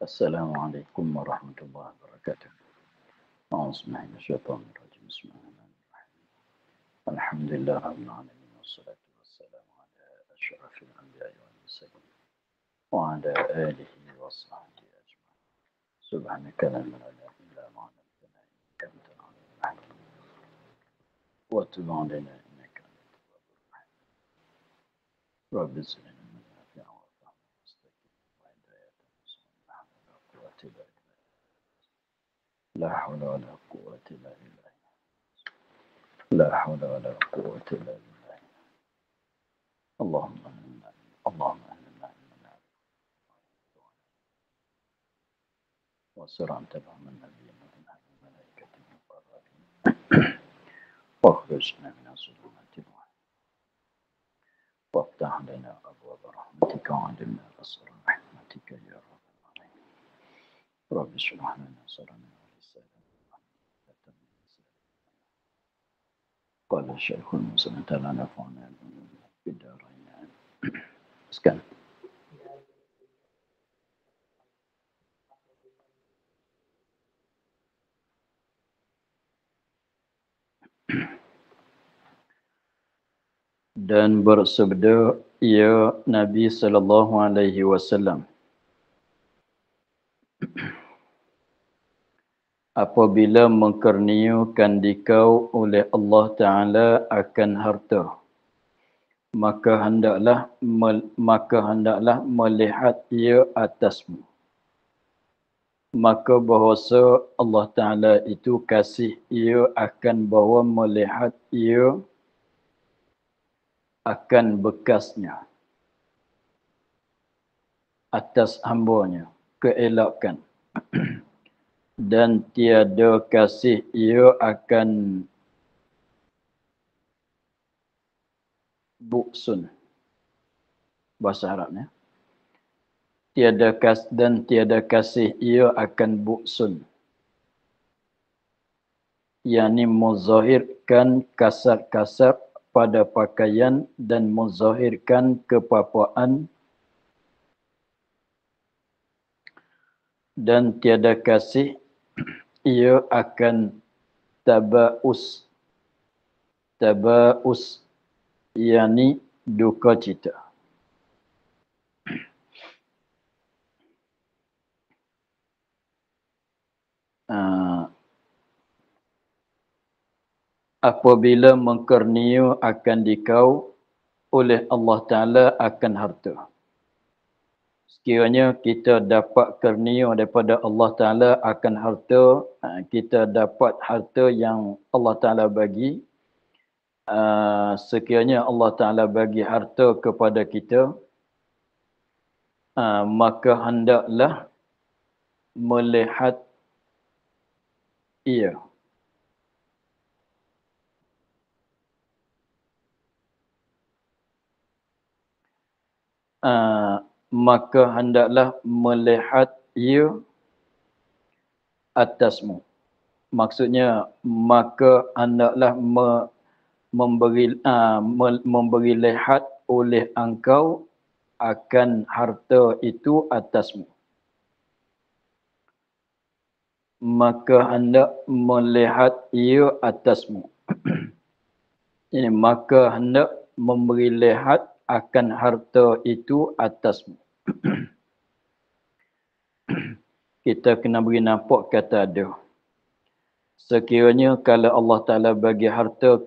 السلام عليكم ورحمة الله وبركاته. أعوذ بالله من الشيطان الرجيم. بسم الله الرحمن الرحيم. الحمد لله رب العالمين والصلاة والسلام على أشرف الأنبياء والمرسلين وعلى آله وصحبه أجمعين. سبحانك لا علم لنا إلا ما علمتنا إنك أنت العليم الحكيم. وتب علينا إنك أنت التواب الرحيم. رب زدنا من نافع وفهم مستقيم وهداية نصوح ولا قوة إلا بالله. لا حول ولا قوة إلا بالله. لا حول ولا قوة إلا بالله. اللهم أهلنا اللهم أهلنا إننا وسر أن تبع من نبينا ومن الملائكة المقربين واخرجنا من الظلمات الوحيد وافتح لنا أبواب رحمتك وعلمنا أسرار رحمتك يا رب العالمين. رب اشرح لنا صدرنا ولساننا قال الشيخ المسلم تعالى نفعنا بالدارين. Sekian. Dan bersabda ya Nabi sallallahu alaihi wasallam, apabila mengkurniakan dikau oleh Allah Taala akan harta, maka hendaklah melihat ia atasmu. Maka bahawasa Allah Taala itu kasih ia akan bawa melihat ia akan bekasnya atas hambanya, keelakan. Dan tiada kasih ia akan buksun. Bahasa Arabnya. Tiada kasih ia akan buksun. Yani muzahirkan kasar-kasar pada pakaian dan muzahirkan kepapaan, dan tiada kasih ia akan tabaus. Tabaus yani duka cita. Apabila mengkurnia akan dikau oleh Allah Ta'ala akan harta. Sekiranya kita dapat kurnia daripada Allah Ta'ala akan harta, kita dapat harta yang Allah Ta'ala bagi. Sekiranya Allah Ta'ala bagi harta kepada kita, maka hendaklah melihat ia. Maka hendaklah melihat ia atasmu. Maksudnya, maka hendaklah memberi lihat oleh engkau akan harta itu atasmu. Maka hendak melihat ia atasmu. Ini maka hendak memberi lihat akan harta itu atasmu. Kita kena beri nampak kata ada. Sekiranya kalau Allah Ta'ala bagi harta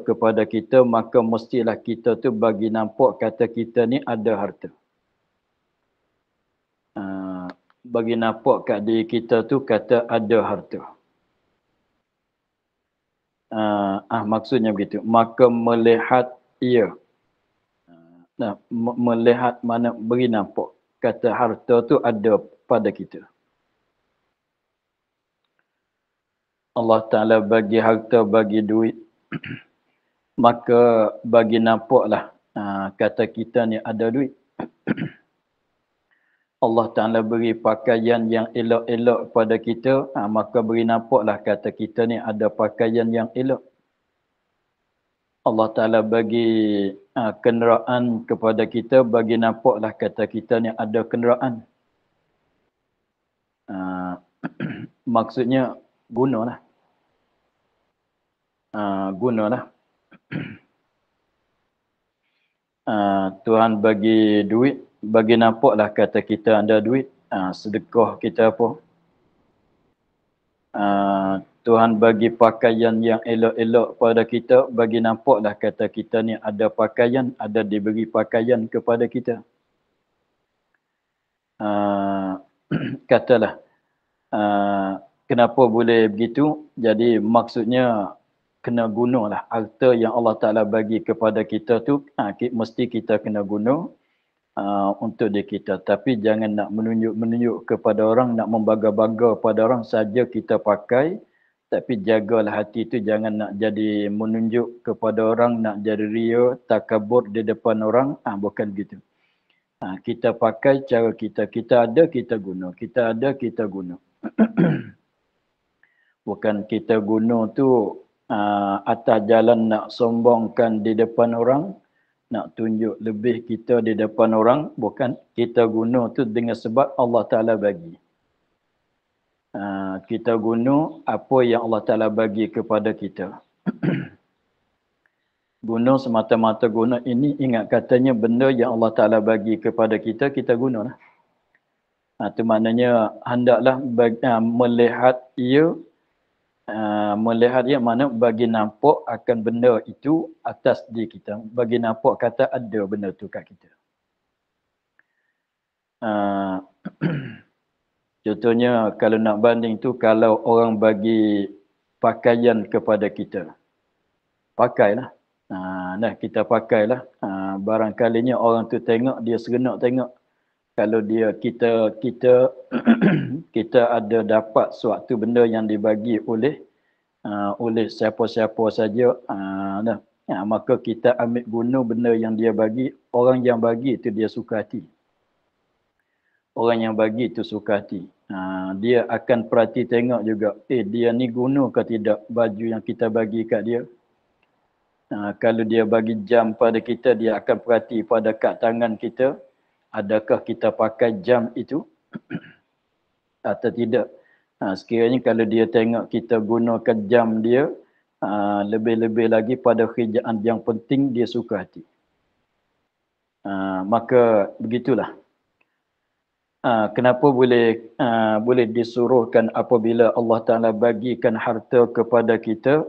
kepada kita, maka mestilah kita tu bagi nampak kata kita ni ada harta. Bagi nampak kat diri kita tu kata ada harta. Maksudnya begitu. Maka melihat ia. Melihat mana beri nampak. Kata harta tu ada pada kita. Allah Ta'ala bagi harta, bagi duit. Maka bagi nampaklah kata kita ni ada duit. Allah Ta'ala beri pakaian yang elok-elok pada kita, maka beri nampaklah kata kita ni ada pakaian yang elok. Allah Ta'ala bagi kenderaan kepada kita, bagi nampaklah kata kita ni ada kenderaan. Maksudnya gunalah. Gunalah. Tuhan bagi duit, bagi nampaklah kata kita ada duit. Sedekah kita apa. Tuhan bagi pakaian yang elok-elok pada kita, bagi nampaklah kata kita ni ada pakaian, ada diberi pakaian kepada kita. Katalah, kenapa boleh begitu? Jadi maksudnya kena gunalah harta yang Allah Ta'ala bagi kepada kita tu, mesti kita kena guna untuk diri kita. Tapi jangan nak menunjuk kepada orang, nak membangga-bangga pada orang saja kita pakai. Tapi jagalah hati tu, jangan nak jadi menunjuk kepada orang, nak jadi ria, takabur di depan orang. Bukan gitu. Kita pakai cara kita. Kita ada, kita guna. Kita ada, kita guna. Bukan kita guna tu atas jalan nak sombongkan di depan orang, nak tunjuk lebih kita di depan orang. Bukan, kita guna tu dengan sebab Allah Ta'ala bagi. Kita guna apa yang Allah Ta'ala bagi kepada kita. Guna semata-mata guna ini, ingat katanya benda yang Allah Ta'ala bagi kepada kita, kita gunalah. Itu maknanya hendaklah melihat ia, melihat ia mana bagi nampak akan benda itu atas diri kita. Bagi nampak kata ada benda tu kat kita. Contohnya kalau nak banding tu, kalau orang bagi pakaian kepada kita, pakailah. Nah, kita pakailah. Barangkalinya orang tu tengok, dia serenok tengok. Kalau dia kita kita ada dapat suatu benda yang dibagi oleh siapa-siapa saja, maka kita ambil guna benda yang dia bagi. Orang yang bagi itu dia suka hati. Orang yang bagi itu suka hati. Dia akan perhati tengok juga, dia ni guna ke tidak baju yang kita bagi kat dia. Kalau dia bagi jam pada kita, dia akan perhati pada kat tangan kita, adakah kita pakai jam itu atau tidak. Sekiranya kalau dia tengok kita gunakan jam dia, lebih-lebih lagi pada kerjaan yang penting, dia suka hati. Maka begitulah. Kenapa boleh disuruhkan apabila Allah Ta'ala bagikan harta kepada kita,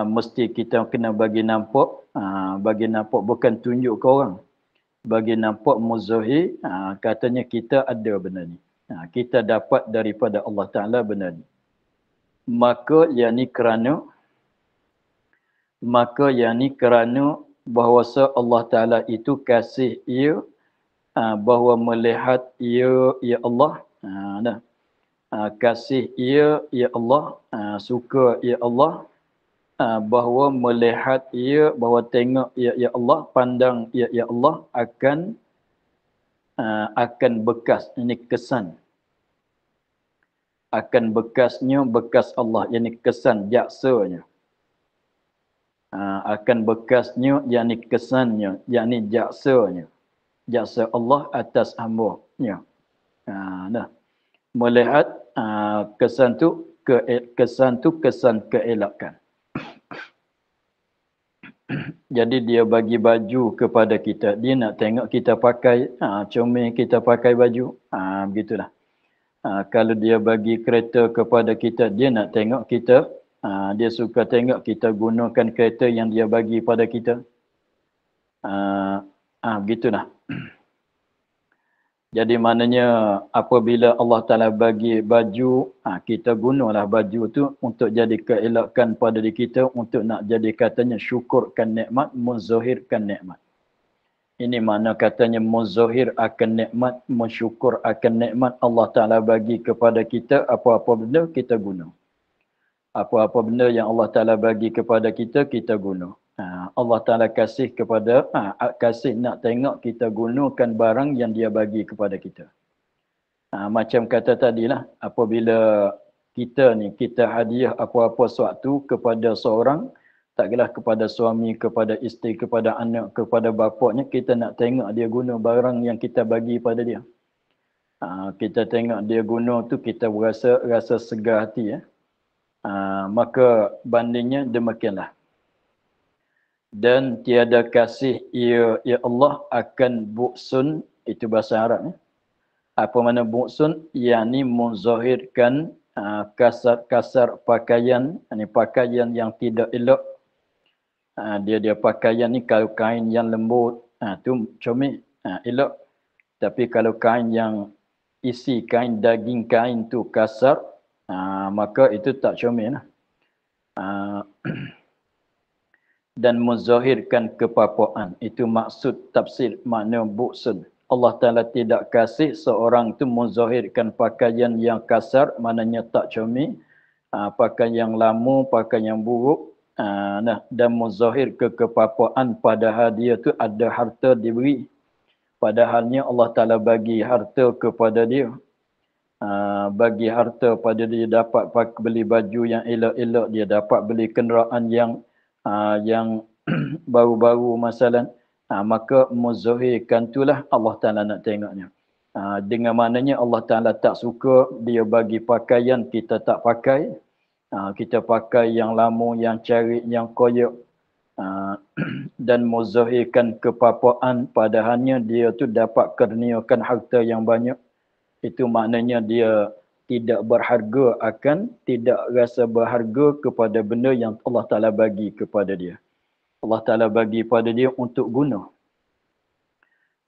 mesti kita kena bagi nampak. Bagi nampak bukan tunjuk ke orang. Bagi nampak muzahir, katanya kita ada benda ni. Kita dapat daripada Allah Ta'ala benda ni. Maka yang ni kerana bahawasa Allah Ta'ala itu kasih ia, bahawa melihat ia, ya Allah, kasih ia, ya Allah, suka ya Allah, bahawa melihat ia, bahawa tengok ya Allah, pandang ya Allah akan bekas. Ini kesan. Akan bekasnya, bekas Allah. Ini kesan, jaksanya. Akan bekasnya, yakni kesannya, yakni jaksanya. Jaksa Allah atas hamba-Nya. Melihat kesan tu kesan keelakan. Jadi dia bagi baju kepada kita, dia nak tengok kita pakai, comel kita pakai baju, begitulah. Kalau dia bagi kereta kepada kita, dia nak tengok kita, dia suka tengok kita gunakan kereta yang dia bagi pada kita. Begitulah. Jadi maknanya apabila Allah Ta'ala bagi baju, kita gunalah baju tu untuk jadi keelakan pada diri kita, untuk nak jadi katanya syukurkan nikmat, menzahirkan nikmat. Ini makna katanya menzahir akan nikmat, mensyukur akan nikmat Allah Ta'ala bagi kepada kita. Apa-apa benda kita guna. Apa-apa benda yang Allah Ta'ala bagi kepada kita, kita guna. Allah Ta'ala kasih kepada, kasih nak tengok kita gunakan barang yang dia bagi kepada kita. Macam kata tadilah, apabila kita hadiah apa-apa suatu kepada seorang, Tak kira kepada suami, kepada isteri, kepada anak, kepada bapaknya, kita nak tengok dia guna barang yang kita bagi pada dia. Kita tengok dia guna tu, kita rasa segar hati. Maka bandingnya demikianlah. Dan tiada kasih ya Allah akan bu'sun, itu bahasa Arab. Apa makna bu'sun? Yakni menzahirkan kasar pakaian, ini pakaian yang tidak elok. Dia pakaian ni kalau kain yang lembut, tu comel, elok. Tapi kalau kain yang isi kain, daging kain tu kasar, maka itu tak comel lah. Dan menzahirkan kepapaan. Itu maksud tafsir makna bu'sun. Allah Ta'ala tidak kasih seorang itu menzahirkan pakaian yang kasar, maknanya tak comel, pakaian yang lama, pakaian yang buruk, dan menzahir kepapaan padahal dia tu ada harta diberi. Padahalnya Allah Ta'ala bagi harta kepada dia. Bagi harta pada dia, dapat beli baju yang elok-elok, dia dapat beli kenderaan yang baru-baru masalah, maka muzahirkan itulah Allah Ta'ala nak tengoknya. Dengan maknanya Allah Ta'ala tak suka dia bagi pakaian kita tak pakai, kita pakai yang lama, yang carik, yang koyak, dan muzahirkan kepapaan padahalnya dia tu dapat kurniakan harta yang banyak. Itu maknanya dia tidak berharga, akan tidak rasa berharga kepada benda yang Allah Ta'ala bagi kepada dia. Allah Ta'ala bagi pada dia untuk guna.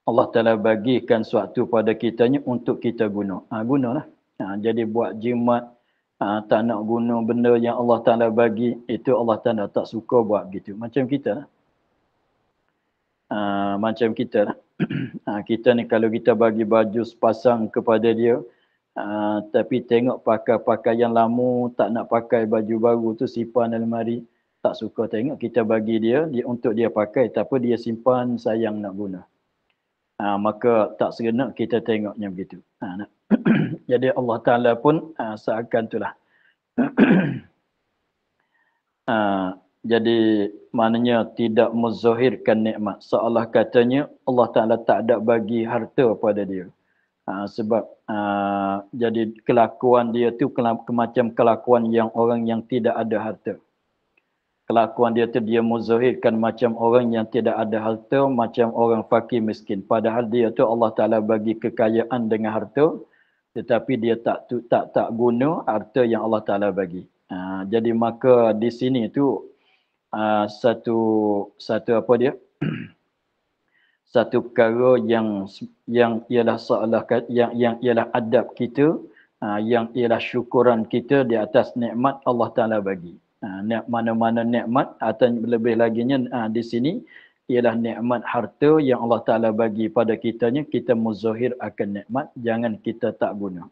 Allah Ta'ala bagikan suatu pada kitanya untuk kita guna. Gunalah. Jadi buat jimat, tak nak guna benda yang Allah Ta'ala bagi, itu Allah Ta'ala tak suka buat begitu. Macam kita lah. Macam kita lah. Kita ni kalau kita bagi baju sepasang kepada dia, tapi tengok pakai pakaian lama, tak nak pakai baju baru tu, simpan almari, tak suka tengok, kita bagi dia untuk dia pakai, tapi dia simpan, sayang nak guna. Maka tak seronok kita tengoknya begitu. Jadi Allah Ta'ala pun seakan itulah. Jadi maknanya tidak menzahirkan nikmat. Seolah katanya Allah Ta'ala tak ada bagi harta pada dia. Sebab jadi kelakuan dia tu macam kelakuan yang orang yang tidak ada harta. Kelakuan dia tu dia menzahirkan macam orang yang tidak ada harta, macam orang fakir miskin. Padahal dia tu Allah Ta'ala bagi kekayaan dengan harta, tetapi dia tak guna harta yang Allah Ta'ala bagi. Jadi maka di sini tu satu apa dia? Satu perkara yang ialah seolah yang ialah adab kita, yang ialah syukuran kita di atas nikmat Allah Ta'ala bagi. Mana-mana nikmat, atau lebih laginya di sini ialah nikmat harta yang Allah Ta'ala bagi pada kitanya, kita muzahir akan nikmat, jangan kita tak guna.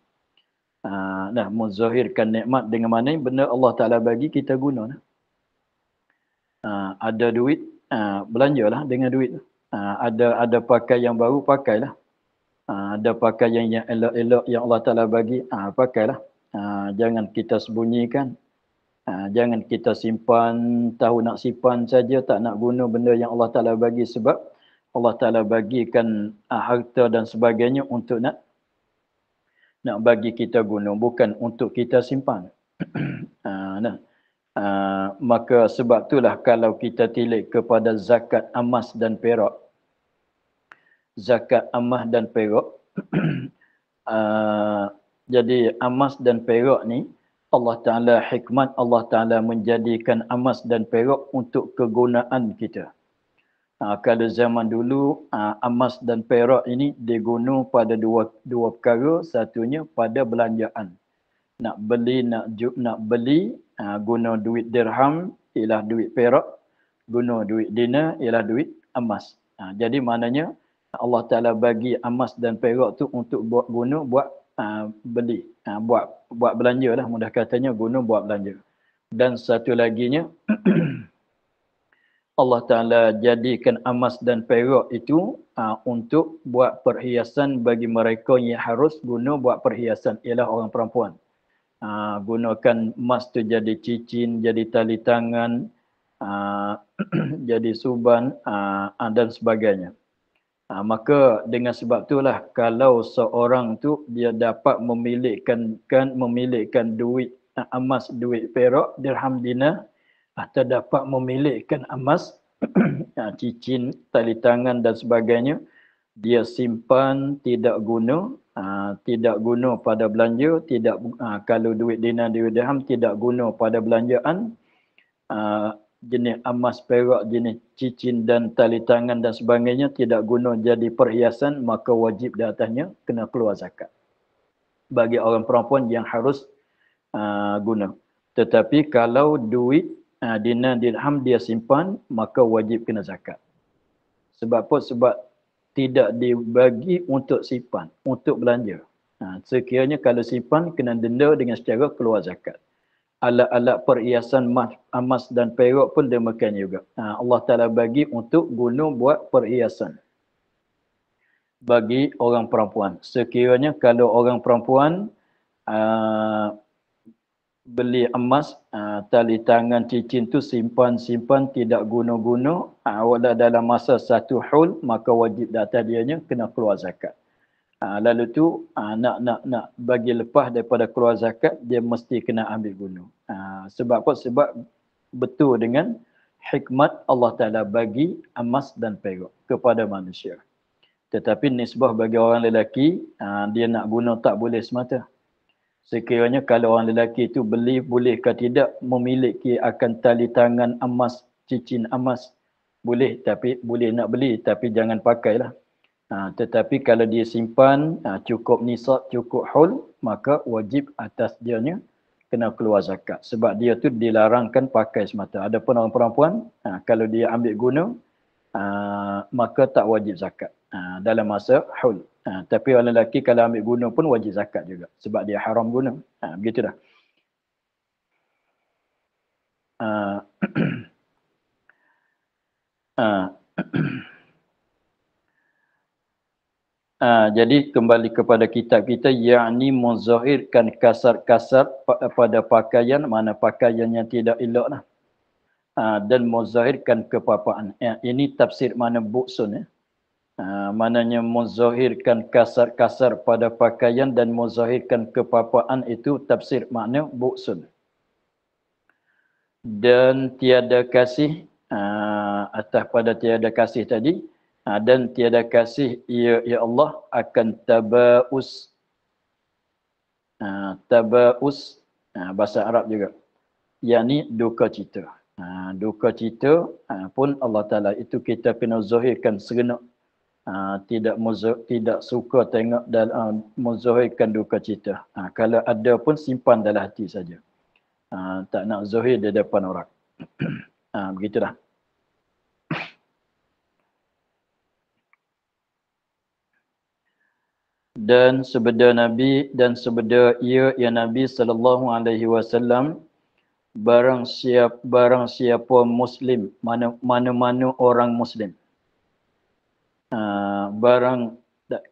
Muzahirkan nikmat dengan mana benda Allah Ta'ala bagi kita guna. Ada duit, belanjalah dengan duit. Ada pakai yang baru, pakailah. Ada pakaian yang elok-elok yang Allah Ta'ala bagi, pakailah. Jangan kita sembunyikan. Jangan kita simpan, tahu nak simpan saja, tak nak guna benda yang Allah Ta'ala bagi, sebab Allah Ta'ala bagikan harta dan sebagainya untuk nak bagi kita guna, bukan untuk kita simpan. Maka sebab itulah kalau kita tilik kepada zakat emas dan perak, zakat emas dan perak, jadi emas dan perak ni Allah Ta'ala, hikmat Allah Ta'ala menjadikan emas dan perak untuk kegunaan kita. Kalau zaman dulu emas dan perak ini diguna pada dua perkara. Satunya pada belanjaan, nak beli guna duit dirham ialah duit perak, guna duit dinar ialah duit emas. Jadi maknanya Allah Ta'ala bagi emas dan perak tu untuk guna buat beli, buat belanja lah, mudah katanya guna buat belanja. Dan satu laginya Allah Ta'ala jadikan emas dan perak itu untuk buat perhiasan bagi mereka yang harus guna buat perhiasan, ialah orang perempuan. Gunakan emas tu jadi cincin, jadi tali tangan, jadi suban dan sebagainya. Maka dengan sebab itulah kalau seorang tu dia dapat memilihkan duit emas, duit perak, dirham, dinar, atau dapat memilihkan emas, cincin, tali tangan dan sebagainya, dia simpan, tidak guna pada belanja, kalau duit dinar, duit dirham tidak guna pada belanjaan, jenis emas, perak, jenis cincin dan tali tangan dan sebagainya tidak guna jadi perhiasan, maka wajib di atasnya kena keluar zakat. Bagi orang perempuan yang harus guna. Tetapi kalau duit dinar, dirham dia simpan, maka wajib kena zakat. Sebab apa? Sebab tidak dibagi untuk simpan, untuk belanja. Sekiranya kalau simpan, kena denda dengan secara keluar zakat. Alat-alat perhiasan emas dan perak pun demikian juga. Allah Ta'ala bagi untuk guna buat perhiasan bagi orang perempuan. Sekiranya kalau orang perempuan beli emas, tali tangan, cincin tu simpan tidak guna-guna, walau dalam masa satu haul, maka wajib di atas dianya kena keluar zakat. Lalu tu nak bagi lepas daripada keluar zakat, dia mesti kena ambil guna. Sebab apa? Sebab betul dengan hikmat Allah Ta'ala bagi emas dan perak kepada manusia. Tetapi nisbah bagi orang lelaki, dia nak guna tak boleh semata. Sekiranya kalau orang lelaki itu beli, boleh ke tidak memiliki akan tali tangan emas, cincin emas, boleh, tapi boleh nak beli, tapi jangan pakailah. Tetapi kalau dia simpan cukup nisab, cukup haul, maka wajib atas dianya kena keluar zakat. Sebab dia tu dilarangkan pakai semata. Adapun orang perempuan, kalau dia ambil guna, maka tak wajib zakat dalam masa haul. Tapi orang lelaki kalau ambil guna pun wajib zakat juga. Sebab dia haram guna. Begitu dah. Jadi kembali kepada kitab kita, yakni menzahirkan kasar-kasar pada pakaian, mana pakaian yang tidak elok lah. Dan menzahirkan kepapaan. Ini tafsir mana buksun. Mananya menzahirkan kasar-kasar pada pakaian dan menzahirkan kepapaan, itu tafsir makna buksun. Dan tiada kasih, atas pada tiada kasih tadi, dan tiada kasih ya Allah akan tabaus. Tabaus bahasa Arab juga, yakni duka cita. Duka cita pun Allah Ta'ala itu kita kena zahirkan segenap. Tidak suka tengok dalam menzahirkan duka cita. Kalau ada pun simpan dalam hati saja. Tak nak zahir di depan orang. Begitulah. Dan sabda Nabi, dan sabda ia ya Nabi sallallahu alaihi wasallam, barang siapa muslim, mana-mana orang muslim,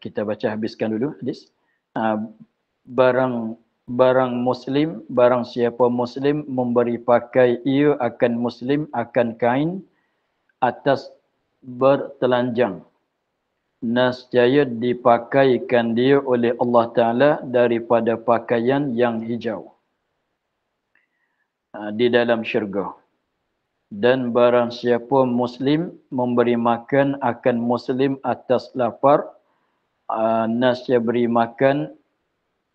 kita baca habiskan dulu hadis. Barang muslim, barang siapa muslim memberi pakai ia akan muslim akan kain atas bertelanjang, nescaya dipakaikan dia oleh Allah Ta'ala daripada pakaian yang hijau di dalam syurga. Dan barang siapa muslim memberi makan akan muslim atas lapar, nescaya beri makan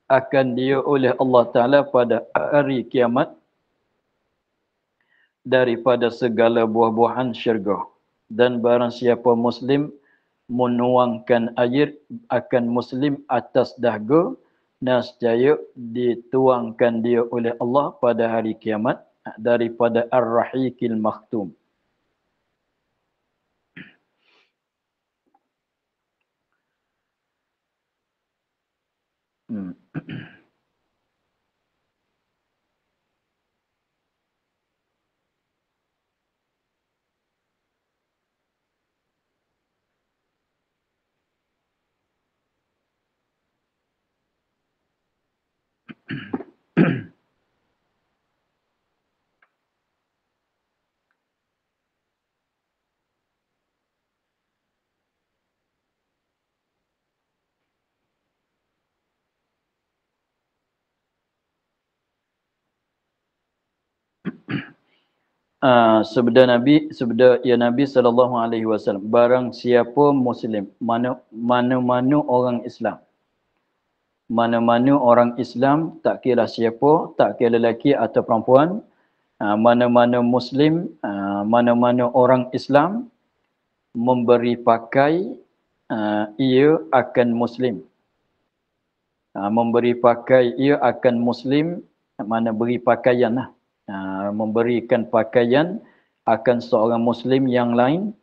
akan dia oleh Allah Ta'ala pada hari kiamat daripada segala buah-buahan syurga. Dan barang siapa muslim menuangkan air akan muslim atas dahaga, nescaya dituangkan dia oleh Allah pada hari kiamat daripada ar-rahiqil makhtum. Sabda ya Nabi sallallahu alaihi wasallam, barang siapa muslim, mana-mana orang Islam, mana-mana orang Islam, tak kira siapa, tak kira lelaki atau perempuan, mana-mana muslim, mana-mana orang Islam memberi pakai, ia akan muslim. Memberi pakai ia akan muslim, mana beri pakaian lah. Memberikan pakaian akan seorang muslim yang lain.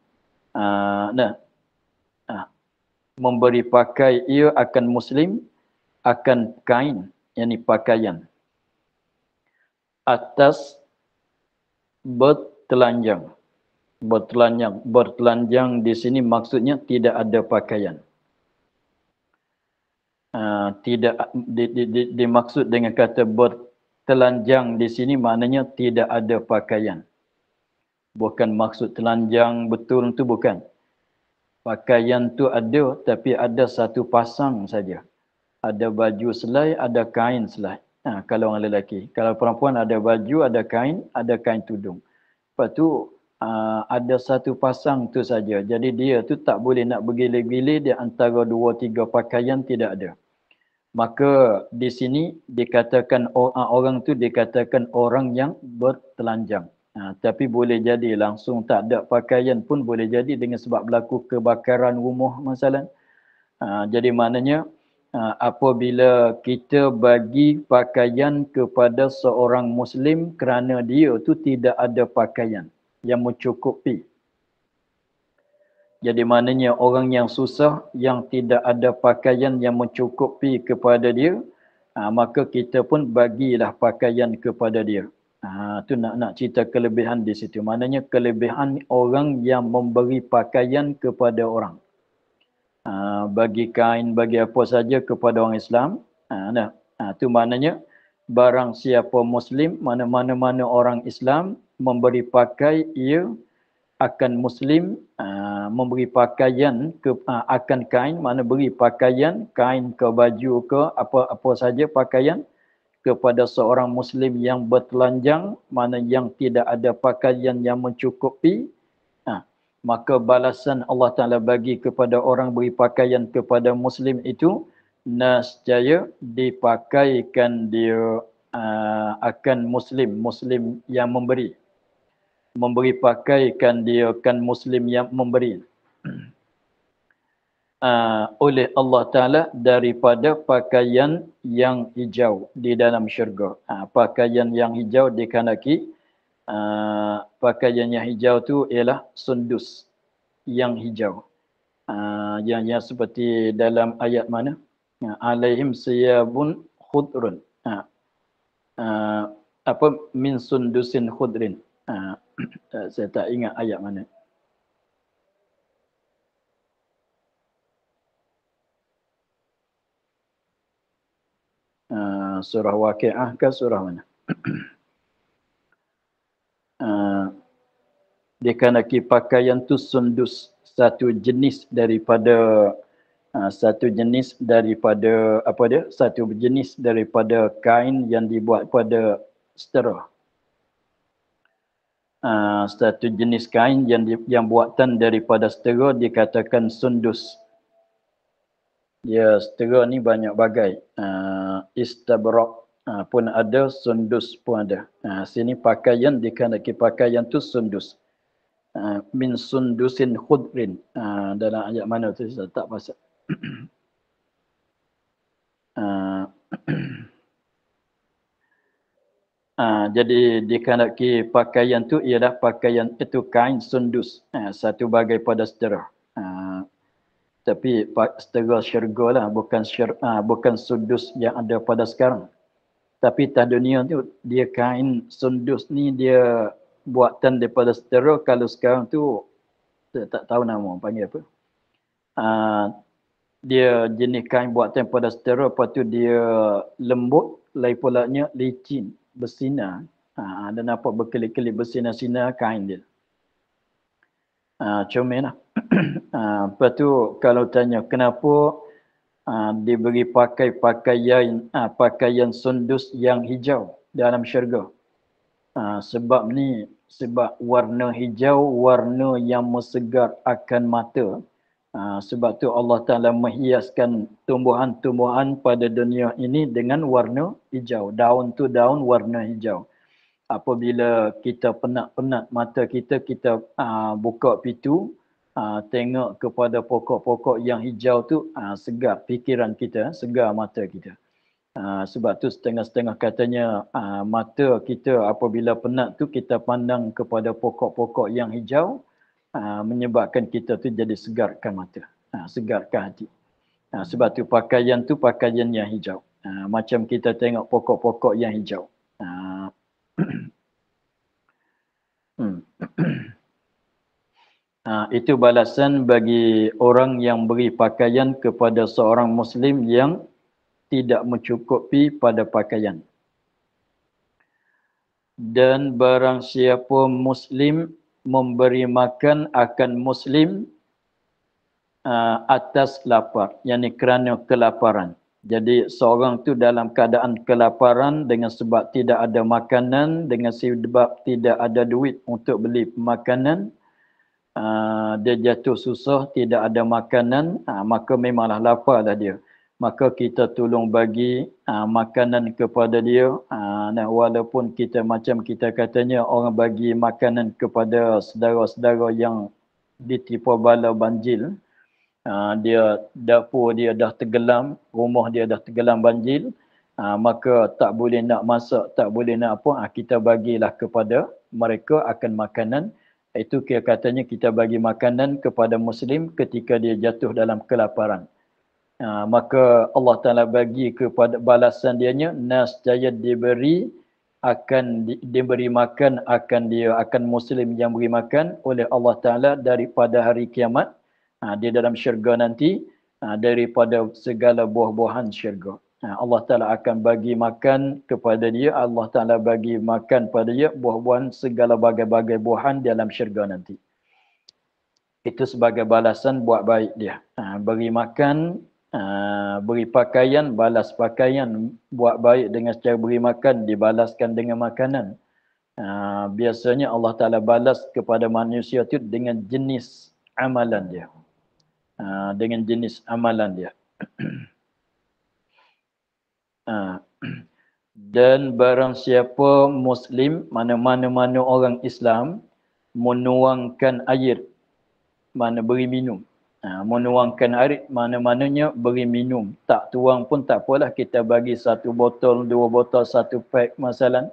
Memberi pakai ia akan muslim akan kain, yakni pakaian, atas bertelanjang. Bertelanjang di sini maksudnya tidak ada pakaian. Tidak dimaksud dengan kata bertelanjang di sini maknanya tidak ada pakaian. Bukan maksud telanjang betul tu, bukan. Pakaian tu ada, tapi ada satu pasang saja. Ada baju selai, ada kain selai. Kalau orang lelaki. Kalau perempuan ada baju, ada kain tudung. Lepas tu ada satu pasang tu saja. Jadi dia tu tak boleh nak bergilir-gilir di antara 2-3 pakaian, tidak ada. Maka di sini dikatakan orang tu dikatakan orang yang bertelanjang. Tapi boleh jadi langsung tak ada pakaian pun boleh jadi dengan sebab berlaku kebakaran rumah masalah. Jadi maknanya apabila kita bagi pakaian kepada seorang muslim kerana dia tu tidak ada pakaian yang mencukupi. Jadi maknanya orang yang susah, yang tidak ada pakaian yang mencukupi kepada dia, maka kita pun bagilah pakaian kepada dia. Tu nak cerita kelebihan di situ. Maknanya kelebihan orang yang memberi pakaian kepada orang. Bagi kain, bagi apa saja kepada orang Islam. Tu maknanya barang siapa Muslim, mana-mana orang Islam memberi pakai ia akan muslim, memberi pakaian akan kain, mana beri pakaian, kain ke baju ke apa saja pakaian kepada seorang muslim yang bertelanjang, mana yang tidak ada pakaian yang mencukupi, maka balasan Allah Ta'ala bagi kepada orang beri pakaian kepada muslim itu, nescaya dipakaikan dia akan muslim yang memberi pakaikan dia kan muslim yang memberi oleh Allah Ta'ala daripada pakaian yang hijau di dalam syurga. Pakaian yang hijau dikehendaki, pakaian yang hijau tu ialah sundus yang hijau, yang seperti dalam ayat mana, alaihim siyabun khudrun, min sundusin khudrin. Saya tak ingat ayat mana. Surah Waqi'ah ke surah mana? Dikehendaki pakaian tu sundus, satu jenis daripada satu jenis daripada kain yang dibuat pada setera. Satu jenis kain yang buatan daripada setera dikatakan sundus. Ya, setera ni banyak bagai. Istabrak pun ada, sundus pun ada. Sini pakaian dikehendaki pakaian tu sundus. Min sundusin khudrin. Dalam ayat mana tu saya tak pasal. Jadi dikehendaki pakaian tu ialah pakaian itu kain sundus, satu bagai pada setera. Tapi setera syurga lah, bukan sundus yang ada pada sekarang. Tapi tanah dunia tu dia kain sundus ni dia buatan daripada setera. Kalau sekarang tu saya tak tahu nama panggil apa. Dia jenis kain buatan pada setera, lepas tu dia lembut, lain pulanya licin, bersinar. Dan nampak berkelip-kelip bersinar-sinar kain dia. Comel lah. Lepas tu kalau tanya kenapa diberi pakaian sundus yang hijau dalam syurga. Sebab ni sebab warna hijau warna yang mensegar akan mata. Sebab tu Allah Ta'ala menghiaskan tumbuhan-tumbuhan pada dunia ini dengan warna hijau. Daun tu daun warna hijau. Apabila kita penat-penat mata kita, kita buka pintu, tengok kepada pokok-pokok yang hijau tu, segar fikiran kita, segar mata kita. Sebab tu setengah-setengah katanya mata kita apabila penat tu kita pandang kepada pokok-pokok yang hijau, menyebabkan kita tu jadi segarkan mata, segarkan hati. Sebab tu pakaian yang hijau. Macam kita tengok pokok-pokok yang hijau. Itu balasan bagi orang yang beri pakaian kepada seorang Muslim yang tidak mencukupi pada pakaian. Dan barang siapa Muslim memberi makan akan Muslim atas lapar, yakni kerana kelaparan. Jadi seorang tu dalam keadaan kelaparan dengan sebab tidak ada makanan, dengan sebab tidak ada duit untuk beli makanan, dia jatuh susah, tidak ada makanan, maka memanglah laparlah dia. Maka kita tolong bagi makanan kepada dia. Walaupun kita macam kita katanya orang bagi makanan kepada saudara-saudara yang ditipu bala banjir. Dia dapur dia dah tenggelam, rumah dia dah tenggelam banjir. Maka tak boleh nak masak, tak boleh nak apa, kita bagilah kepada mereka akan makanan. Itu kira katanya kita bagi makanan kepada Muslim ketika dia jatuh dalam kelaparan. Maka Allah Ta'ala bagi kepada balasan dianya, nascaya diberi makan akan dia, akan Muslim yang beri makan oleh Allah Ta'ala daripada hari kiamat, dia dalam syurga nanti, daripada segala buah-buahan syurga. Allah Ta'ala akan bagi makan kepada dia, Allah Ta'ala bagi makan pada dia buah-buahan segala bagai-bagai buahan dalam syurga nanti. Itu sebagai balasan buat baik dia. Beri makan, beri pakaian, balas pakaian, buat baik dengan cara beri makan, dibalaskan dengan makanan. Biasanya Allah Ta'ala balas kepada manusia itu dengan jenis amalan dia. Dengan jenis amalan dia. Dan barang siapa Muslim, mana-mana orang Islam menuangkan air, mana beri minum. Menuangkan air, mana-mananya beri minum. Tak tuang pun tak apalah, kita bagi 1 botol, 2 botol, 1 pack masalah.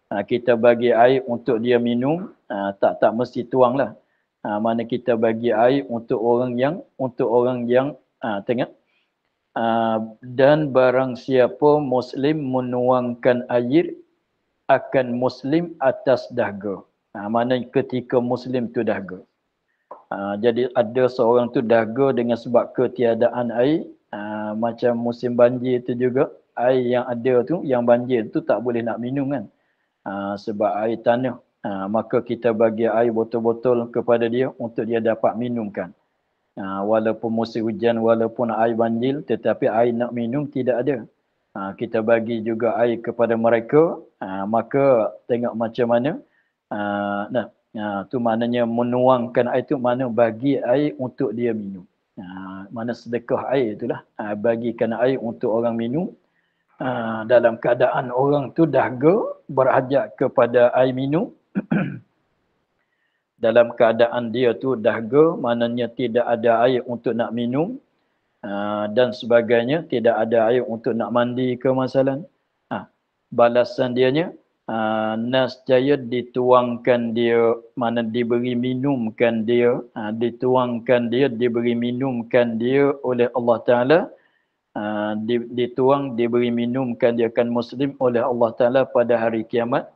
Kita bagi air untuk dia minum, tak mesti tuang lah. Mana kita bagi air untuk orang yang tengok. Dan barang siapa Muslim menuangkan air akan Muslim atas dahaga. Mana ketika Muslim tu dahaga. Jadi ada seorang tu dahaga dengan sebab ketiadaan air. Macam musim banjir tu juga, air yang ada tu, yang banjir tu tak boleh nak minum kan. Sebab air tanah. Maka kita bagi air botol-botol kepada dia untuk dia dapat minumkan. Walaupun musim hujan, walaupun air banjir, tetapi air nak minum tidak ada. Kita bagi juga air kepada mereka. Maka tengok macam mana. Tu maknanya menuangkan air tu, mana bagi air untuk dia minum. Mana sedekah air itulah. Bagikan air untuk orang minum. Dalam keadaan orang tu dahaga, berhajat kepada air minum. Dalam keadaan dia tu dahaga, maknanya tidak ada air untuk nak minum. Dan sebagainya, tidak ada air untuk nak mandi ke masalah. Balasan dianya, nascaya dituangkan dia, mana diberi minumkan dia, dituangkan dia, diberi minumkan dia oleh Allah Ta'ala, diberi minumkan dia akan Muslim oleh Allah Ta'ala pada hari kiamat.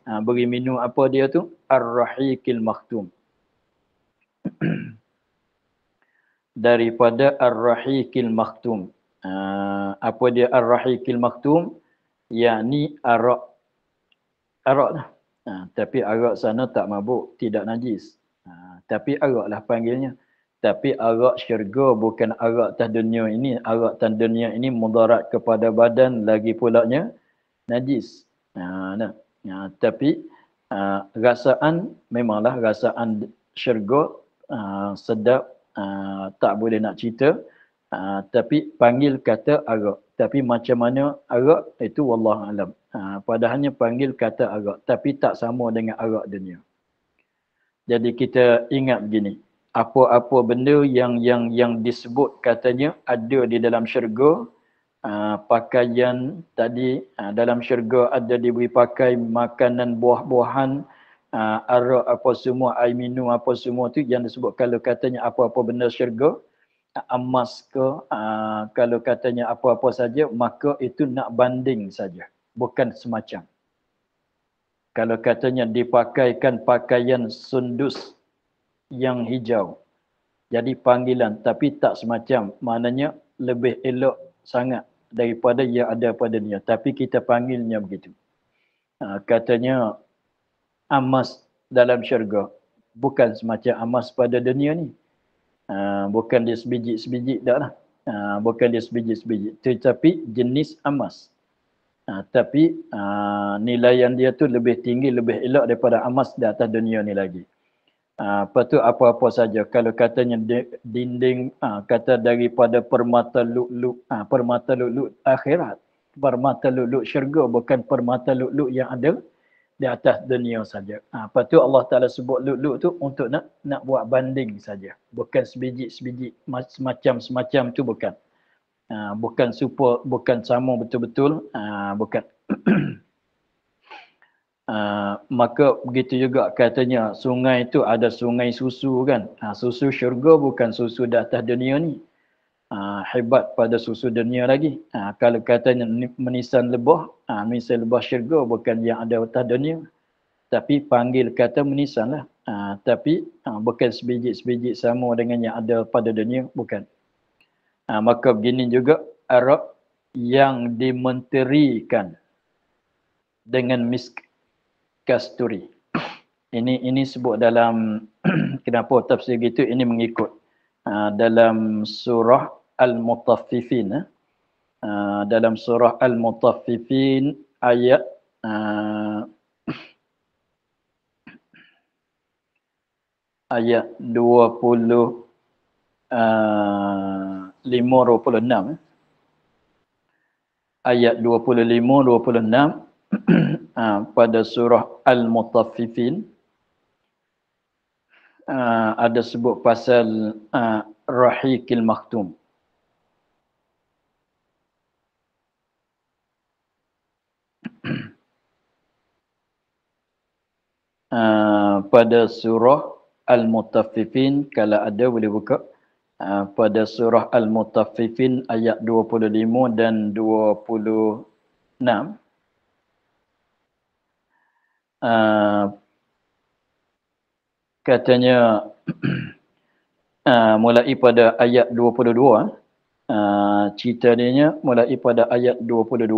Beri minum apa dia tu? Ar-Rahiqil Makhtum. Daripada Ar-Rahiqil Makhtum. Apa dia Ar-Rahiqil Makhtum? Yakni arak. Arak lah. Tapi arak sana tak mabuk, tidak najis. Tapi arak lah panggilnya. Tapi arak syurga, bukan arak atas dunia ini. Arak atas dunia ini mudarat kepada badan, lagi pulanya najis. Tapi Rasaan memanglah rasaan syurga sedap, tak boleh nak cerita. Tapi panggil kata arak. Tapi macam mana arak itu wallahu alam. Padahalnya panggil kata arak, tapi tak sama dengan arak dunia. Jadi kita ingat begini, apa-apa benda yang disebut katanya ada di dalam syurga, pakaian tadi, dalam syurga ada diberi pakai makanan buah-buahan, arak apa semua, air minum apa semua tu yang disebut kalau katanya apa-apa benda syurga, emas ke, kalau katanya apa-apa saja, maka itu nak banding saja, bukan semacam. Kalau katanya dipakaikan pakaian sundus yang hijau, jadi panggilan, tapi tak semacam, maknanya lebih elok sangat daripada yang ada pada dunia, tapi kita panggilnya begitu. Katanya emas dalam syurga, bukan semacam emas pada dunia ni. Bukan dia sebiji-sebiji dah lah. Bukan dia sebiji-sebiji, tetapi jenis emas. Tapi nilaian dia tu lebih tinggi, lebih elok daripada emas di atas dunia ni lagi. Lepas tu apa-apa saja. Kalau katanya dinding, kata daripada permata lu'lu', permata lu'lu' akhirat. Permata lu'lu' syurga, bukan permata lu'lu' yang ada di atas dunia saja. Lepas tu Allah Ta'ala sebut lu'lu' tu untuk nak buat banding saja. Bukan sebiji-sebiji, semacam-semacam tu bukan. Bukan super, bukan sama betul-betul, bukan. Maka begitu juga katanya sungai itu ada sungai susu kan. Susu syurga bukan susu di atas dunia ni. Hebat pada susu dunia lagi. Kalau katanya menisan lebah, menisan lebah syurga bukan yang ada atas dunia. Tapi panggil kata menisan lah. Tapi bukan sebiji-sebiji sama dengan yang ada pada dunia, bukan. Maka begini juga arak yang dimenterikan dengan misk kasturi. Ini sebut dalam kenapa tafsir gitu, ini mengikut dalam surah Al-Mutaffifin. Dalam surah Al-Mutaffifin ayat ayat 25-26. Ayat 25-26 pada surah Al-Mutaffifin ada sebut pasal Rahiqil Makhtum. Pada surah Al-Mutaffifin, kalau ada boleh buka. Pada surah Al-Mutaffifin ayat 25 dan 26. Katanya mulai pada ayat 22, ceritanya mulai pada ayat 22.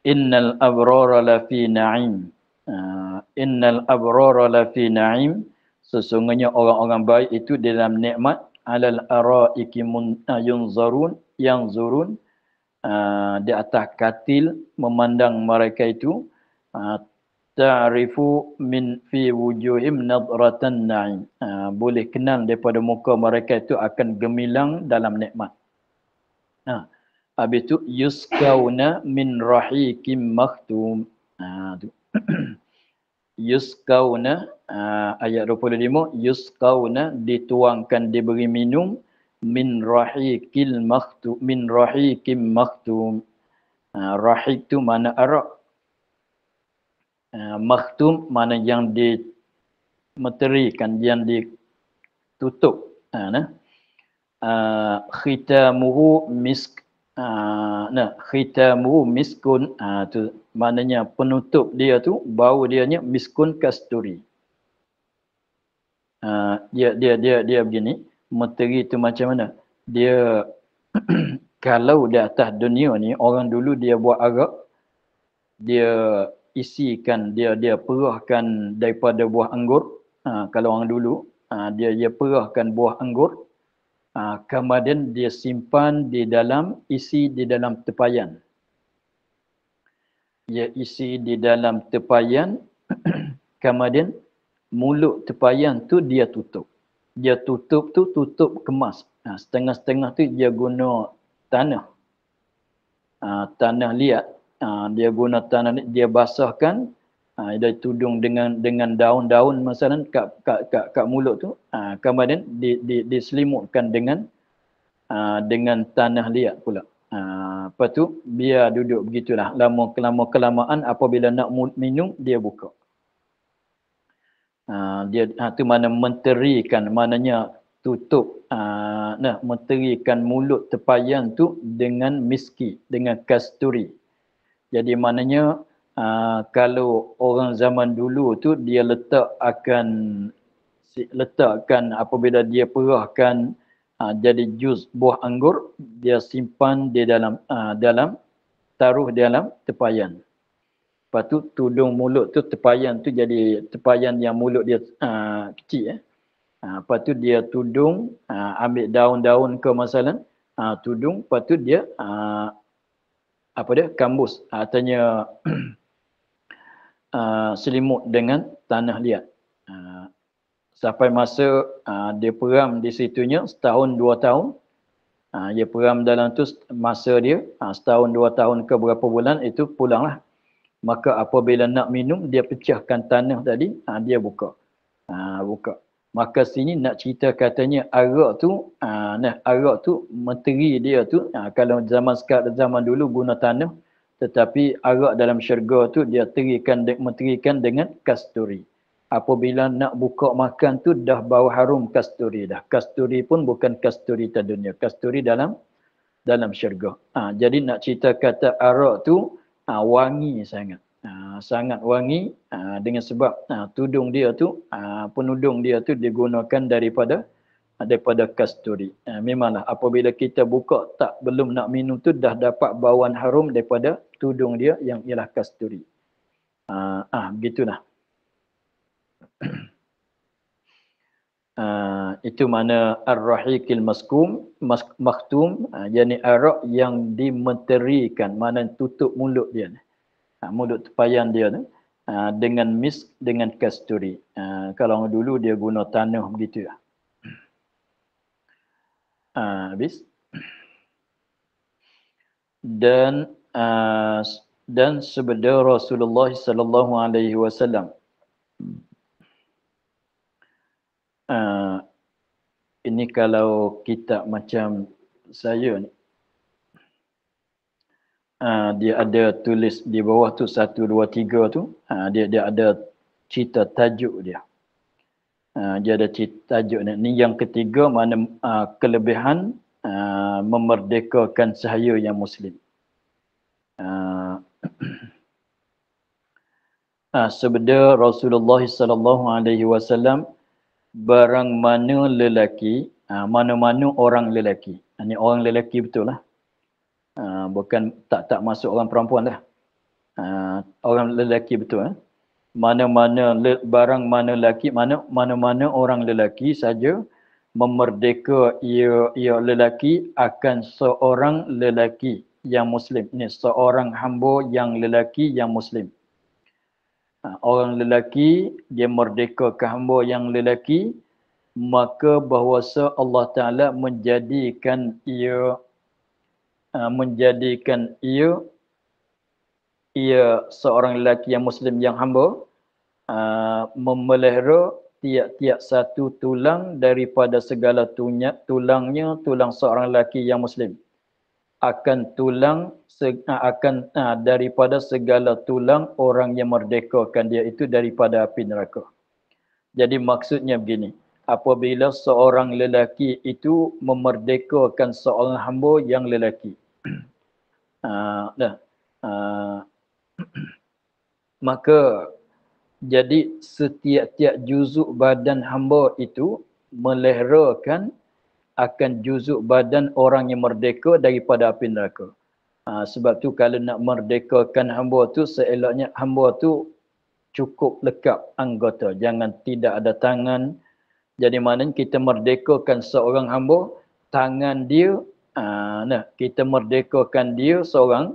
Innal abrara lafi na'im. Innal abrara lafi na'im. Sesungguhnya orang-orang baik itu dalam nikmat. Alal araiki yunzarun, yang zurun, di atas katil memandang mereka itu. Ta'rifu min fi wujuhim nadratan na'im. Boleh kenal daripada muka mereka itu akan gemilang dalam nikmat. Habis itu yuskauna min rahikim makhtum. Yuskauna, ayat 25, yuskauna dituangkan, diberi minum min rahikil makhtum, min rahikim makhtum. Rahik tu mana arak. Makhtum mana yang dimeterikan, yang ditutup. Khitamuhu misk. Khitamuhu miskun. Tu maknanya penutup dia tu, bau dianya miskun kasturi. Dia begini, meteri tu macam mana? Dia kalau di atas dunia ni orang dulu dia buat arak, dia isikan, dia perahkan daripada buah anggur. Kalau orang dulu dia perahkan buah anggur, kemudian dia simpan di dalam, isi di dalam tepayan. Dia isi di dalam tepayan, Kemudian mulut tepayan tu dia tutup. Dia tutup tu tutup kemas. Setengah-setengah tu dia guna tanah. Tanah liat. Dia guna tanah liat, dia basahkan. Dia tudung dengan daun-daun masalah kat mulut tu. Kemudian diselimutkan dengan tanah liat pula. Lepas tu biar duduk begitulah. Lama-kelamaan apabila nak minum dia buka. Dia tu mana menterikan, maknanya tutup, menterikan mulut tepayan tu dengan miski, dengan kasturi. Jadi maknanya kalau orang zaman dulu tu dia letakkan apabila dia perahkan jadi jus buah anggur, dia simpan di dalam taruh dalam tepayan. Lepas tu tudung mulut tu tepayan tu jadi tepayan yang mulut dia kecil. Lepas tu dia tudung, ambil daun-daun ke masalah, tudung, lepas tu dia kambus, artinya selimut dengan tanah liat. Sampai masa dia peram di situnya setahun 2 tahun. Dia peram dalam tu masa dia setahun 2 tahun ke berapa bulan itu pulanglah. Maka apabila nak minum, dia pecahkan tanah tadi, dia buka. Maka sini nak cerita katanya arak tu menteri dia tu, kalau zaman dulu guna tanah, tetapi arak dalam syurga tu dia menterikan dengan kasturi. Apabila nak buka makan tu dah bau harum kasturi dah. Kasturi pun bukan kasturi di dunia, kasturi dalam syurga. Jadi nak cerita kata arak tu wangi sangat. Sangat wangi dengan sebab tudung dia tu, penudung dia tu digunakan daripada kasturi. Memanglah apabila kita buka belum nak minum tu dah dapat bauan harum daripada tudung dia yang ialah kasturi. Begitulah. Itu mana ar-rahiqil makhtum, yakni arak yang dimenterikan, mana tutup mulut dia, mulut tepayan dia tu, dengan misk, dengan kasturi. Kalau dulu dia guna tanah begitu. Habis. Dan sabda Rasulullah sallallahu alaihi wasallam, ini kalau kitab macam saya ni, dia ada tulis di bawah tu 1, 2, 3 tu, dia ada cerita tajuk dia. Dia ada cerita tajuk ni. Ni yang ketiga, mana kelebihan memerdekakan sahaya yang Muslim. Sabda Rasulullah sallallahu alaihi wasallam, barang mana lelaki, mana-mana orang lelaki. Ini orang lelaki betul lah. Bukan tak masuk orang perempuan dah. Orang lelaki betul. Barang mana lelaki, mana-mana orang lelaki saja memerdeka ia lelaki akan seorang lelaki yang Muslim. Ini seorang hamba yang lelaki yang Muslim. Orang lelaki dia merdeka ke hamba yang lelaki, maka bahawasa Allah Ta'ala menjadikan ia seorang lelaki yang Muslim yang hamba, memelihara tiap-tiap satu tulang daripada segala tulangnya, tulang seorang lelaki yang Muslim akan daripada segala tulang orang yang merdekakan dia itu daripada api neraka. Jadi maksudnya begini, apabila seorang lelaki itu memerdekakan seorang hamba yang lelaki, maka jadi setiap-tiap juzuk badan hamba itu meliharakan akan juzuk badan orang yang merdeka daripada api neraka. Sebab tu kalau nak merdekakan hamba tu, seeloknya hamba tu cukup lekap anggota, jangan tidak ada tangan. Jadi maknanya kita merdekakan seorang hamba, tangan dia, kita merdekakan dia seorang,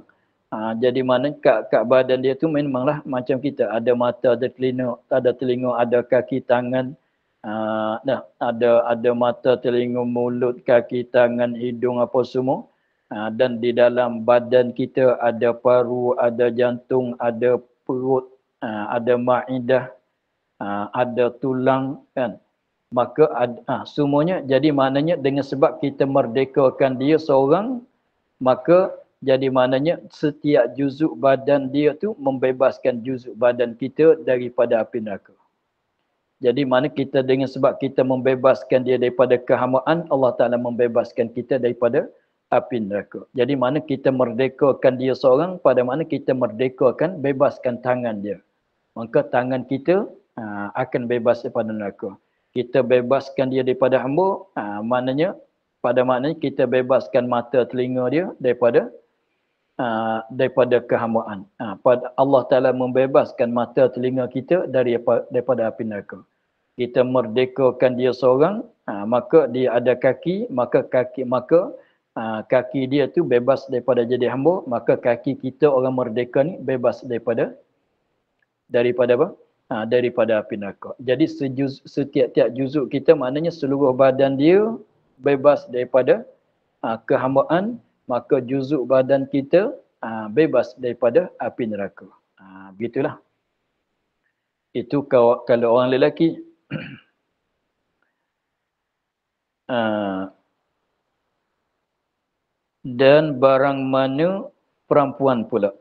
Jadi mana kat badan dia tu memanglah macam kita, ada mata, ada telinga, ada kaki, tangan. Ada mata, telinga, mulut, kaki, tangan, hidung, apa semua. Dan di dalam badan kita ada paru, ada jantung, ada perut, ada ma'idah, ada tulang, kan. Maka semuanya, jadi maknanya dengan sebab kita merdekakan dia seorang, maka jadi maknanya setiap juzuk badan dia tu membebaskan juzuk badan kita daripada api neraka. Jadi mana kita dengan sebab kita membebaskan dia daripada kehambaan, Allah Ta'ala membebaskan kita daripada api neraka. Jadi mana kita merdekakan dia seorang, pada mana kita merdekakan, bebaskan tangan dia. Maka tangan kita akan bebas daripada neraka. Kita bebaskan dia daripada hamba, maknanya kita bebaskan mata, telinga dia daripada kehambaan. Allah Ta'ala membebaskan mata, telinga kita daripada api neraka. Kita merdekakan dia seorang, maka dia ada kaki, maka kaki dia tu bebas daripada jadi hamba, maka kaki kita orang merdeka ni bebas daripada apa? Daripada api neraka. Jadi setiap juzuk kita maknanya seluruh badan dia bebas daripada kehambaan, maka juzuk badan kita bebas daripada api neraka. Begitulah. Itu kalau orang lelaki. Dan barang mana perempuan pula.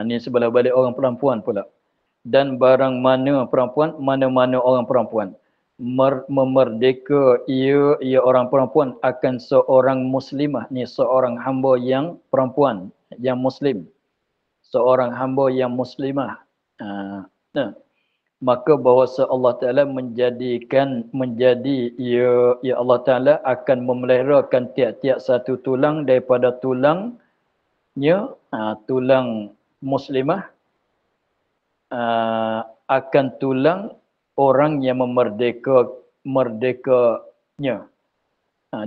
Ni sebelah balik orang perempuan pula. Dan barang mana perempuan, mana-mana orang perempuan memerdeka ia orang perempuan akan seorang muslimah, ni seorang hamba yang perempuan, yang muslim, seorang hamba yang muslimah. Maka bahawasa Allah Ta'ala menjadi Allah Ta'ala akan memeliharakan tiap-tiap satu tulang daripada tulangnya, tulang muslimah, akan tulang orang yang merdekanya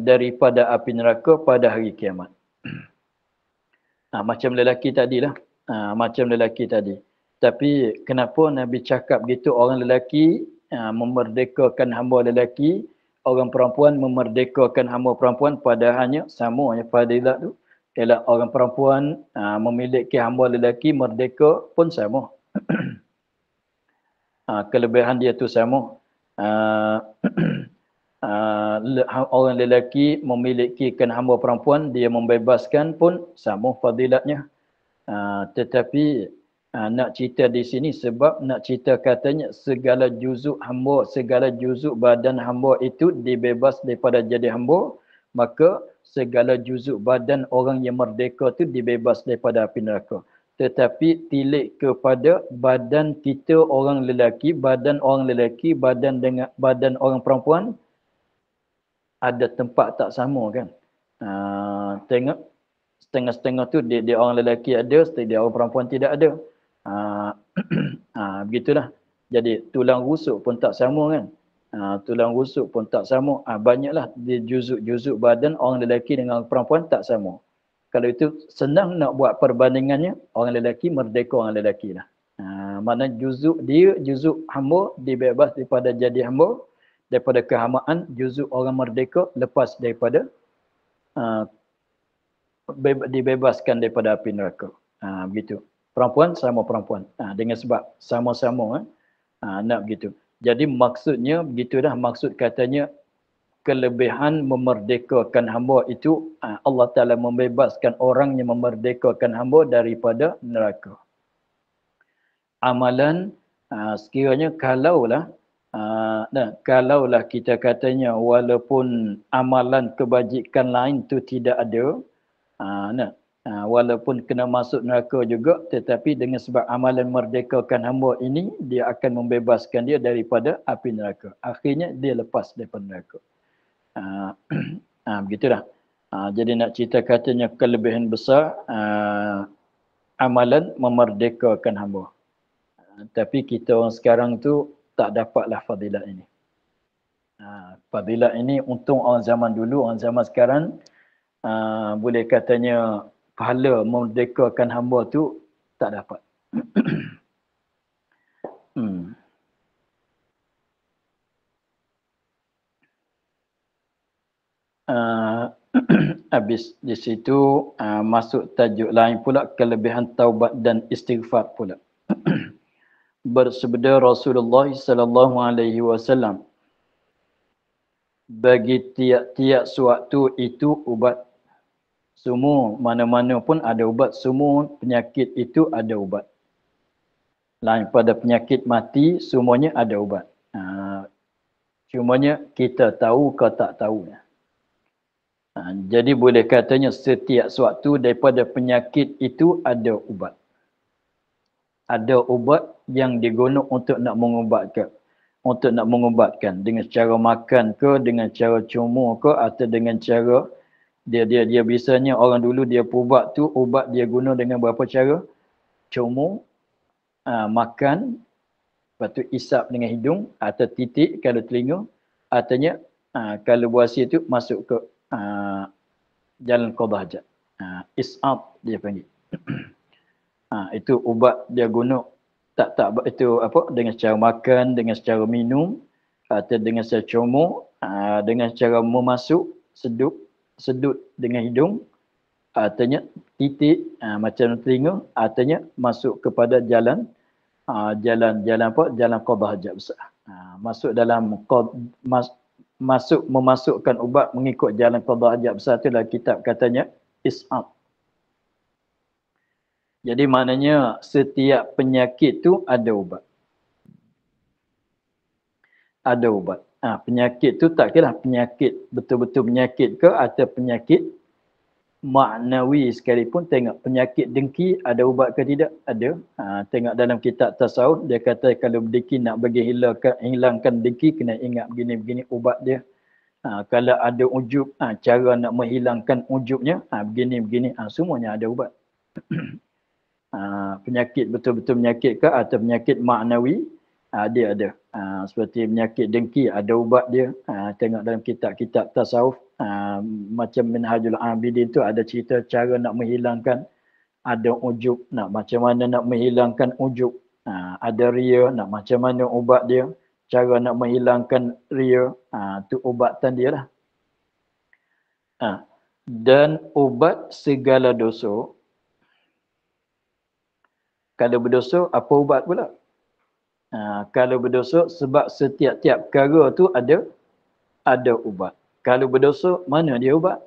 daripada api neraka pada hari kiamat. Macam lelaki tadilah. Macam lelaki tadi. Tapi kenapa Nabi cakap gitu, orang lelaki memerdekakan hamba lelaki, orang perempuan memerdekakan hamba perempuan, padahalnya sama ya fadilat tu. Ialah orang perempuan memiliki hamba lelaki merdeka pun sama. Kelebihan dia tu sama. Orang lelaki memilikikan hamba perempuan, dia membebaskan pun sama fadilatnya. Tetapi nak cerita di sini sebab nak cerita katanya segala juzuk hamba, segala juzuk badan hamba itu dibebas daripada jadi hamba, maka segala juzuk badan orang yang merdeka tu dibebas daripada api neraka. Tetapi tilik kepada badan kita orang lelaki, badan dengan badan orang perempuan ada tempat tak sama kan. Tengok setengah-setengah tu dia orang lelaki ada, dia orang perempuan tidak ada. Begitulah. Jadi tulang rusuk pun tak sama kan. Tulang rusuk pun tak sama. Banyaklah dia juzuk-juzuk badan orang lelaki dengan orang perempuan tak sama. Kalau itu senang nak buat perbandingannya, orang lelaki merdeka orang lelaki lah. Mana juzuk hamba dibebas daripada jadi hamba, daripada kehambaan. Juzuk orang merdeka lepas daripada dibebaskan daripada api neraka. Begitu. Perempuan sama perempuan. Dengan sebab sama-sama nak begitu. Jadi maksudnya begitulah, maksud katanya kelebihan memerdekakan hamba itu Allah Ta'ala membebaskan orang yang memerdekakan hamba daripada neraka. Amalan sekiranya kalaulah kita katanya walaupun amalan kebajikan lain tu tidak ada, walaupun kena masuk neraka juga, tetapi dengan sebab amalan merdekakan hamba ini, dia akan membebaskan dia daripada api neraka. Akhirnya dia lepas daripada neraka. Begitulah. Jadi nak cerita katanya kelebihan besar amalan memerdekakan hamba. Tapi kita orang sekarang tu tak dapatlah fadilat ini. Fadilat ini untung orang zaman dulu, orang zaman sekarang boleh katanya pahala memerdekakan hamba tu tak dapat. Habis di situ masuk tajuk lain pula, kelebihan taubat dan istighfar pula. Bersabda Rasulullah sallallahu alaihi wasallam, bagi tiap-tiap suatu itu ubat. Semua mana-mana pun ada ubat, semua penyakit itu ada ubat. Lain pada penyakit mati, semuanya ada ubat. Cumanya kita tahu ke tak tahu. Jadi boleh katanya setiap suatu daripada penyakit itu ada ubat. Ada ubat yang digunakan untuk nak mengubatkan dengan cara makan ke, dengan cara cuma ke, atau dengan cara dia biasanya orang dulu dia pubat tu ubat dia guna dengan berapa cara? Cuma, makan, lepas tu isap dengan hidung atau titik kalau telinga, artinya kalau buasi tu masuk ke jalan qada hajat. Is'ab dia panggil. Itu ubat dia guna tak itu apa, dengan cara makan, dengan cara minum, atau dengan cara cuma, dengan cara memasuk sedut dengan hidung, artinya titik macam telinga, artinya masuk kepada jalan apa, jalan qada hajat besar. Masuk dalam memasukkan ubat mengikut jalan qada hajat besar tu dalam kitab katanya is'ab. Jadi maknanya setiap penyakit tu ada ubat. Ada ubat. Penyakit tu tak kira penyakit betul-betul penyakit ke atau penyakit maknawi sekalipun. Tengok penyakit dengki ada ubat ke tidak? Ada. Tengok dalam kitab tasawuf dia kata kalau dengki nak bagi hilangkan dengki kena ingat begini-begini ubat dia. Kalau ada ujub, cara nak menghilangkan ujubnya begini-begini, semuanya ada ubat. Penyakit betul-betul penyakit ke atau penyakit maknawi, dia ada. Seperti penyakit dengki ada ubat dia. Tengok dalam kitab-kitab tasawuf, macam Minhajul Abidin tu ada cerita cara nak menghilangkan ada ujub, nak macam mana nak menghilangkan ujub. Ada ria, nak macam mana ubat dia, cara nak menghilangkan ria, tu ubatan dia lah. Dan ubat segala dosa. Kalau berdosa, apa ubat pula? Kalau berdosa, sebab setiap-tiap perkara tu ada ubat. Kalau berdosa, mana dia ubat?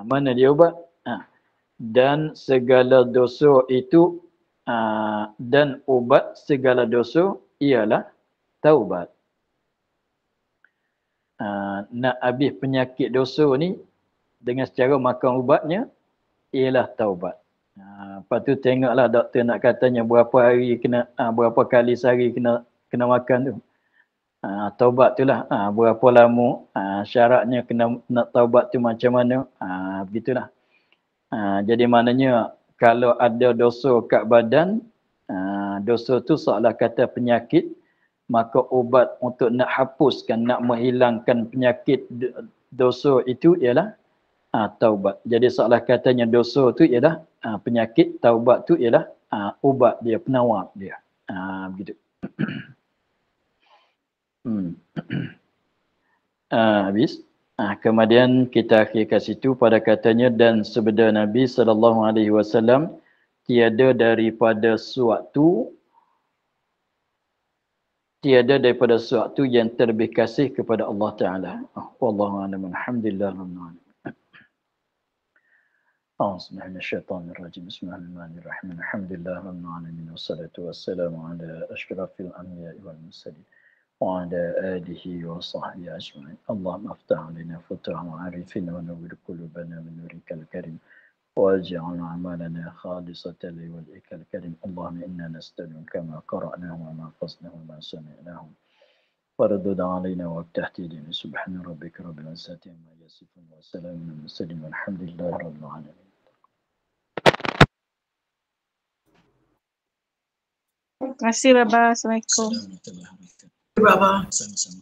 Mana dia ubat? Dan segala dosa itu, dan ubat segala dosa ialah taubat. Nak habis penyakit dosa ni, dengan secara makan ubatnya, ialah taubat. Lepas tu tengoklah doktor nak katanya berapa hari kena, berapa kali sehari kena makan tu. Taubat tu lah, berapa lama, syaratnya kena nak taubat tu macam mana, begitulah. Jadi maknanya kalau ada dosa kat badan, dosa tu seolah kata penyakit, maka ubat untuk nak hapuskan, nak menghilangkan penyakit dosa itu ialah taubat. Jadi seolah katanya dosa tu ialah penyakit, taubat tu ialah ubat dia, penawar dia. Begitu. Habis. Kemudian kita akhirkan situ pada katanya, dan sabda Nabi SAW, tiada daripada suatu yang terlebih kasih kepada Allah Ta'ala. Wallahu a'lam. Alhamdulillah. Bismillahirrahmanirrahim. Bismillahirrahmanirrahim. Alhamdulillah rabbil alamin wassalatu wassalamu ala asyrafil anbiya'i wal mursalin wa ala alihi wa sahbihi ajma'in. Allahumma aftah alaina futuhan wa arifina wa nawwir qulubana min nurikal karim waj'al a'malana khalisatan liwajhikal karim. Allahumma inna nas'aluka ma qara'nahu wa ma hafaznahu wa ma sami'nahu وردد علينا والتحتيل. سبحان ربك رب العزة عما يصفون وسلام على المرسلين والحمد لله رب العالمين. Terima kasih Baba. Assalamualaikum. Baba. Sama-sama.